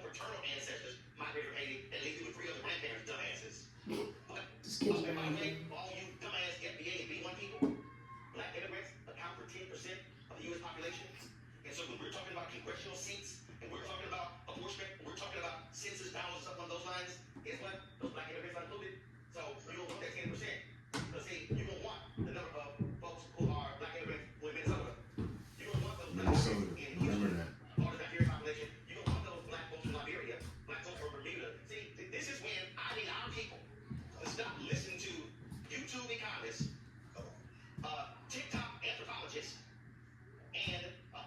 maternal, paternal ancestors migrated from Haiti and leave you with 3 other grandparents, dumbasses. But, Just kidding. and by the way, all you dumbass FBA and B1 people, black immigrants account for 10% of the U.S. population. And so when we're talking about congressional seats, and we're talking about abortion, we're talking about census balance and stuff on those lines, guess what? Those black immigrants are included. So you don't want that 10%. Because see, you don't want the number of folks who are black immigrants who in Minnesota. You don't want those black immigrants in Houston, or the Nigerian population. You don't want those black folks from Liberia, black folks from Bermuda. See, this is when I need our people to stop listening to YouTube economists, TikTok anthropologists, and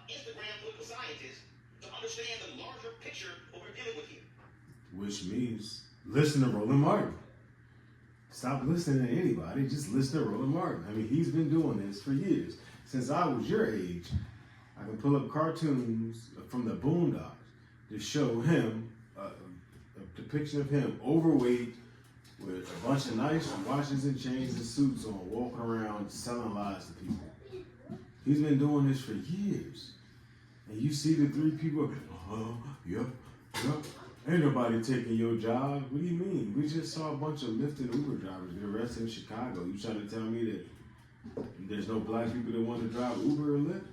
Instagram political scientists to understand the larger picture of what we're dealing with here. Which means listen to Roland Martin. Stop listening to anybody, just listen to Roland Martin. I mean, he's been doing this for years. Since I was your age, I can pull up cartoons from the Boondocks to show him a depiction of him overweight with a bunch of nice watches and chains and suits on, walking around selling lies to people. He's been doing this for years. And you see the 3 people, yep. Ain't nobody taking your job. What do you mean? We just saw a bunch of Lyft and Uber drivers get arrested in Chicago. You trying to tell me that there's no black people that want to drive Uber or Lyft?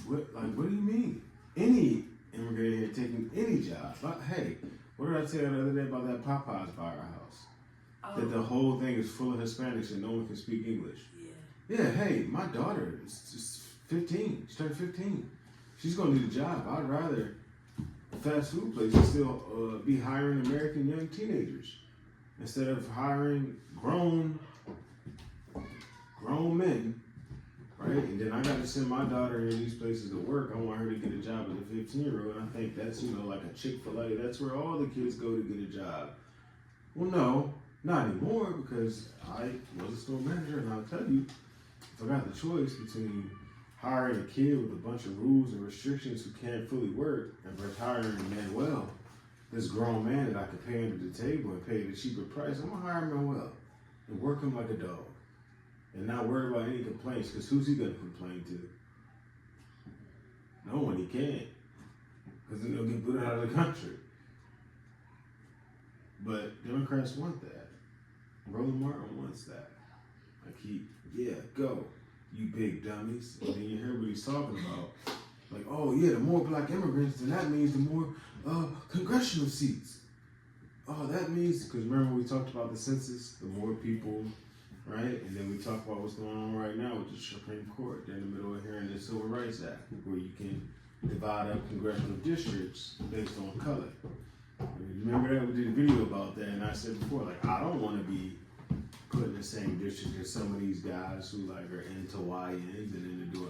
What do you mean? Any immigrant here taking any job. Hey, what did I tell you the other day about that Popeyes firehouse? That the whole thing is full of Hispanics and no one can speak English. Yeah, hey, my daughter is just 15. She turned 15. She's going to need a job. I'd rather fast food places still be hiring American young teenagers instead of hiring grown men, right? And then I got to send my daughter in these places to work. I want her to get a job as a 15-year-old. I think that's, like a Chick-fil-A. That's where all the kids go to get a job. Well, no, not anymore, because I was a store manager, and I'll tell you, if I got the choice between hiring a kid with a bunch of rules and restrictions who can't fully work and retiring Manuel, this grown man that I could pay under the table and pay the cheaper price, I'm gonna hire Manuel and work him like a dog and not worry about any complaints, because who's he gonna complain to? No one. He can't, because then he'll get booted out of the country. But Democrats want that. Roland Martin wants that. Go, you big dummies. And then you hear what he's talking about. Like, oh yeah, the more black immigrants, then that means the more congressional seats. Oh, that means, because remember we talked about the census, the more people, right? And then we talked about what's going on right now with the Supreme Court. They're in the middle of hearing the Civil Rights Act, where you can divide up congressional districts based on color. Remember that we did a video about that, and I said before, like, I don't want to be put in the same district as some of these guys who are into YNs and into doing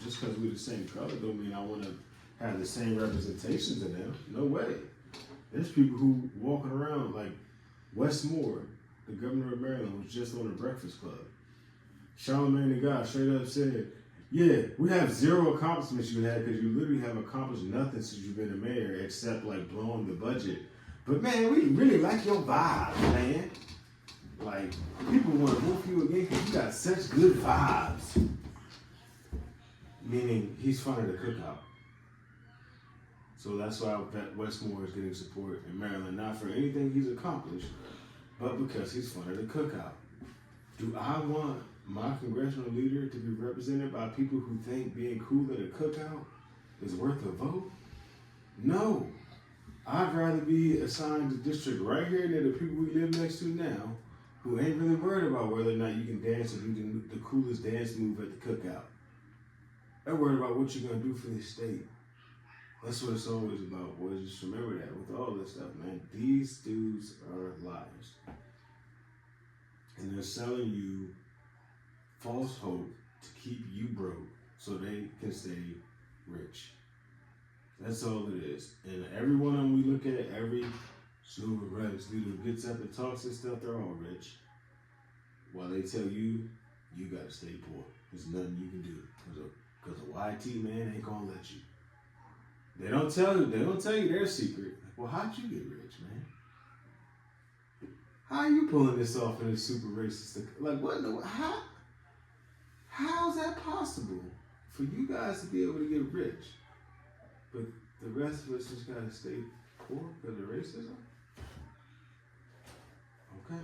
just because we're the same color don't mean I want to have the same representations of them. No way. There's people who walking around like Wes Moore, the governor of Maryland, was just on the Breakfast Club. Charlamagne the guy straight up said, yeah, we have 0 accomplishments you had because you literally have accomplished nothing since you've been a mayor except like blowing the budget. But man, we really like your vibe, man. Like, people want to vote for you again because you got such good vibes. Meaning, he's funded the cookout. So that's why Wes Moore is getting support in Maryland, not for anything he's accomplished, but because he's funded the cookout. Do I want my congressional leader to be represented by people who think being cool at a cookout is worth a vote? No. I'd rather be assigned a district right here near the people we live next to now, who ain't really worried about whether or not you can dance or do the coolest dance move at the cookout. They're worried about what you're going to do for this state. That's what it's always about, boys. Just remember that with all this stuff, man. These dudes are liars. And they're selling you false hope to keep you broke so they can stay rich. That's all it is. And every one of them we look at, every civil rights leader who gets up and talks and stuff, they're all rich. While they tell you, you gotta stay poor. There's nothing you can do. Because a YT man ain't gonna let you. They don't tell you their secret. Well, how'd you get rich, man? How are you pulling this off in a super racist? Like, what in the, how's that possible for you guys to be able to get rich? But the rest of us just gotta stay poor because of racism? Okay.